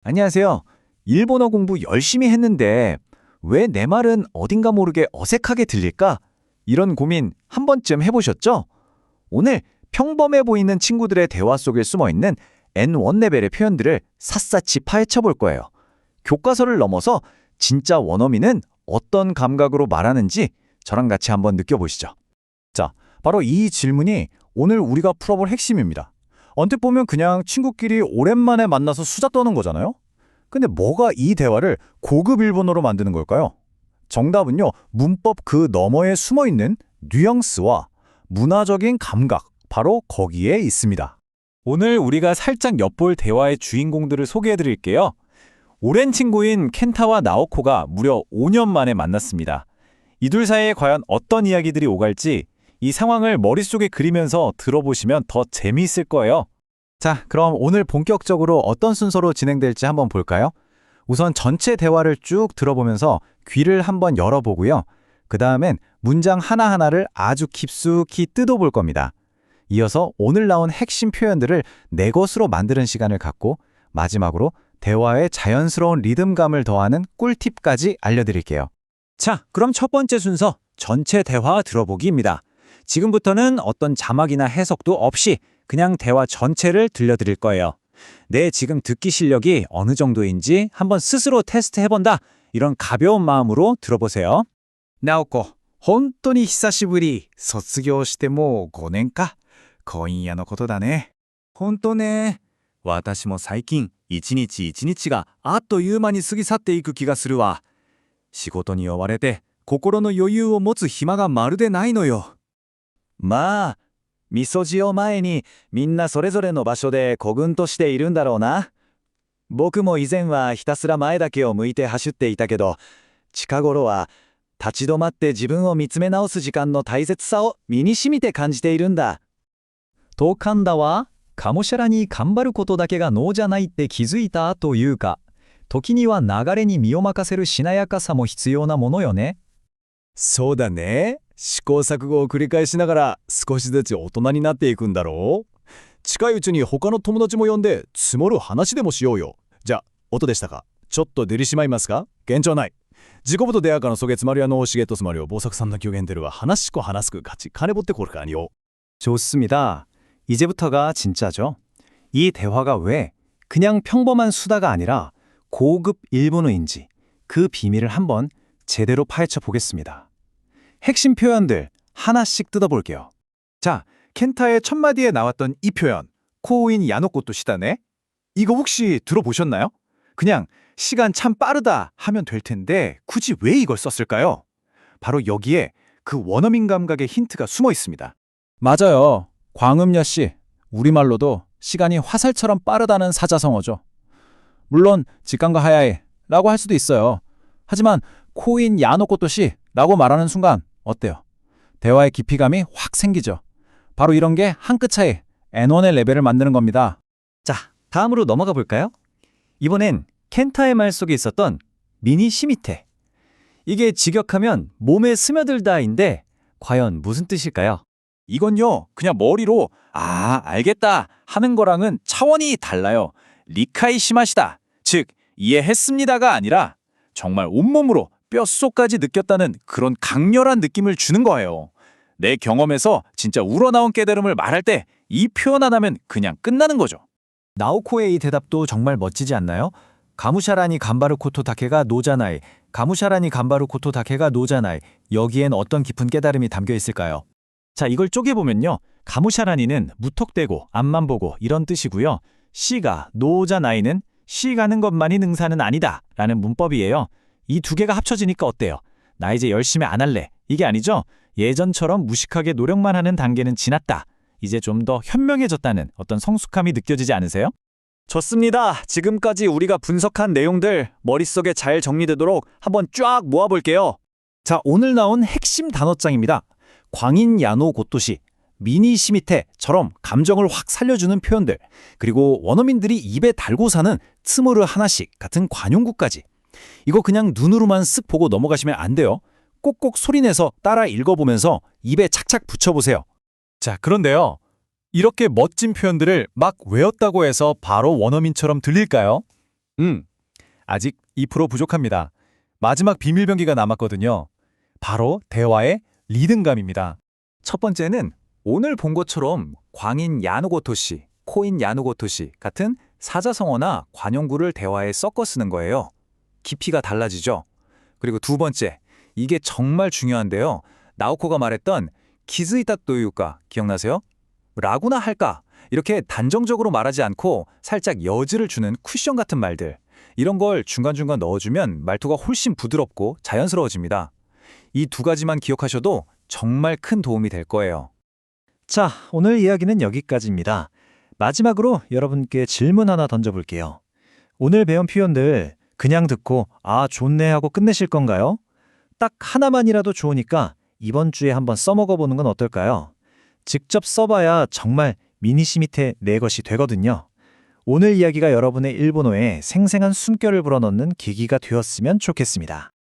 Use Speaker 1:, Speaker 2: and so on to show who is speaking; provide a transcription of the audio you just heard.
Speaker 1: 안녕하세요. 일본어 공부 열심히 했는데 왜 내 말은 어딘가 모르게 어색하게 들릴까? 이런 고민 한 번쯤 해보셨죠? 오늘 평범해 보이는 친구들의 대화 속에 숨어있는 N1 레벨의 표현들을 샅샅이 파헤쳐 볼 거예요. 교과서를 넘어서 진짜 원어민은 어떤 감각으로 말하는지 저랑 같이 한번 느껴보시죠. 자, 바로 이 질문이 오늘 우리가 풀어볼 핵심입니다. 언뜻 보면 그냥 친구끼리 오랜만에 만나서 수다 떠는 거잖아요? 근데 뭐가 이 대화를 고급 일본어로 만드는 걸까요? 정답은요, 문법 그 너머에 숨어있는 뉘앙스와 문화적인 감각, 바로 거기에 있습니다. 오늘 우리가 살짝 엿볼 대화의 주인공들을 소개해 드릴게요. 오랜 친구인 켄타와 나오코가 무려 5년 만에 만났습니다. 이 둘 사이에 과연 어떤 이야기들이 오갈지 이 상황을 머릿속에 그리면서 들어보시면 더 재미있을 거예요. 자, 그럼 오늘 본격적으로 어떤 순서로 진행될지 한번 볼까요? 우선 전체 대화를 쭉 들어보면서 귀를 한번 열어보고요. 그 다음엔 문장 하나하나를 아주 깊숙이 뜯어볼 겁니다. 이어서 오늘 나온 핵심 표현들을 내 것으로 만드는 시간을 갖고 마지막으로 대화에 자연스러운 리듬감을 더하는 꿀팁까지 알려드릴게요. 자, 그럼 첫 번째 순서 전체 대화 들어보기입니다. 지금부터는 어떤 자막이나 해석도 없이 그냥 대화 전체를 들려드릴 거예요. 내 지금 듣기 실력이 어느 정도인지 한번 스스로 테스트해본다. 이런 가벼운 마음으로 들어보세요.
Speaker 2: なおこ、本当に久しぶり。卒業してもう5年か。今夜のことだね。本当ね。私も最近、一日一日があっという間に過ぎ去っていく気がするわ。仕事に追われて、心の余裕を持つ暇がまるでないのよ。
Speaker 1: まあ、みそじを前にみんなそれぞれの場所で孤軍としているんだろうな。僕も以前はひたすら前だけを向いて走っていたけど、近頃は立ち止まって自分を見つめ直す時間の大切さを身に染みて感じているんだ。
Speaker 3: とカンダは、がむしゃらに頑張ることだけが能じゃないって気づいたというか、時には流れに身を任せるしなやかさも必要なものよね。
Speaker 2: そうだね。試行錯誤を繰り返しながら少しずつ大人になっていくんだろう。近いうちに他の友達も呼んで積もる話でもしようよ。じゃあ、音でしたか。ちょっと出りしまいますか。괜찮아요。지금부터 대학가는 속에 스마리아노 오시게토 스마리오 보석3단 교견들과 하나씩고 하나씩 같이 가네보때 고를까 아니요.
Speaker 1: 좋습니다. 이제부터가 진짜죠. 이 대화가 왜 그냥 평범한 수다가 아니라 고급 일본어인지 그 비밀을 한번 제대로 파헤쳐 보겠습니다. 핵심 표현들 하나씩 뜯어볼게요. 자, 켄타의 첫 마디에 나왔던 이 표현, 코인 야노코토 시다네. 이거 혹시 들어보셨나요? 그냥 시간 참 빠르다 하면 될 텐데 굳이 왜 이걸 썼을까요? 바로 여기에 그 원어민 감각의 힌트가 숨어 있습니다. 맞아요. 광음여 씨, 우리말로도 시간이 화살처럼 빠르다는 사자성어죠. 물론 직감과 하야에라고 할 수도 있어요. 하지만 코인 야노코토 씨라고 말하는 순간 어때요? 대화의 깊이감이 확 생기죠. 바로 이런 게 한 끗 차이 N1의 레벨을 만드는 겁니다.
Speaker 3: 자, 다음으로 넘어가 볼까요? 이번엔 켄타의 말 속에 있었던 미니 시미테. 이게 직역하면 몸에 스며들다인데 과연 무슨 뜻일까요?
Speaker 1: 이건요, 그냥 머리로 알겠다 하는 거랑은 차원이 달라요. 리카이 시마시다, 즉 이해했습니다가 아니라 정말 온몸으로 뼛속까지 느꼈다는 그런 강렬한 느낌을 주는 거예요. 내 경험에서 진짜 우러나온 깨달음을 말할 때 이 표현 하나면 그냥 끝나는 거죠.
Speaker 3: 나오코의 이 대답도 정말 멋지지 않나요? 가무샤라니 간바르 코토 다케가 노자나이, 가무샤라니 간바르 코토 다케가 노자나이. 여기엔 어떤 깊은 깨달음이 담겨 있을까요? 자, 이걸 쪼개보면요. 가무샤라니는 무턱대고 앞만 보고 이런 뜻이고요. 시가 노자나이는 시 가는 것만이 능사는 아니다 라는 문법이에요. 이 두 개가 합쳐지니까 어때요? 나 이제 열심히 안 할래. 이게 아니죠? 예전처럼 무식하게 노력만 하는 단계는 지났다. 이제 좀 더 현명해졌다는 어떤 성숙함이 느껴지지 않으세요?
Speaker 1: 좋습니다. 지금까지 우리가 분석한 내용들 머릿속에 잘 정리되도록 한번 쫙 모아볼게요.
Speaker 3: 자, 오늘 나온 핵심 단어장입니다. 광인 야노 고토시, 미니 시미테처럼 감정을 확 살려주는 표현들, 그리고 원어민들이 입에 달고 사는 트모르 하나씩 같은 관용구까지. 이거 그냥 눈으로만 쓱 보고 넘어가시면 안 돼요. 꼭꼭 소리내서 따라 읽어보면서 입에 착착 붙여보세요.
Speaker 1: 자, 그런데요. 이렇게 멋진 표현들을 막 외웠다고 해서 바로 원어민처럼 들릴까요?
Speaker 2: 아직 2% 부족합니다. 마지막 비밀병기가 남았거든요. 바로 대화의 리듬감입니다.
Speaker 1: 첫 번째는 오늘 본 것처럼 광인 야누고토시, 코인 야누고토시 같은 사자성어나 관용구를 대화에 섞어 쓰는 거예요. 깊이가 달라지죠. 그리고 두 번째, 이게 정말 중요한데요. 나오코가 말했던 기즈이타 또유까 기억나세요? 라구나 할까? 이렇게 단정적으로 말하지 않고 살짝 여지를 주는 쿠션 같은 말들. 이런 걸 중간중간 넣어주면 말투가 훨씬 부드럽고 자연스러워집니다. 이 두 가지만 기억하셔도 정말 큰 도움이 될 거예요.
Speaker 3: 자, 오늘 이야기는 여기까지입니다. 마지막으로 여러분께 질문 하나 던져볼게요. 오늘 배운 표현들 그냥 듣고 아, 좋네 하고 끝내실 건가요? 딱 하나만이라도 좋으니까 이번 주에 한번 써먹어보는 건 어떨까요? 직접 써봐야 정말 미니시미테 내 것이 되거든요. 오늘 이야기가 여러분의 일본어에 생생한 숨결을 불어넣는 계기가 되었으면 좋겠습니다.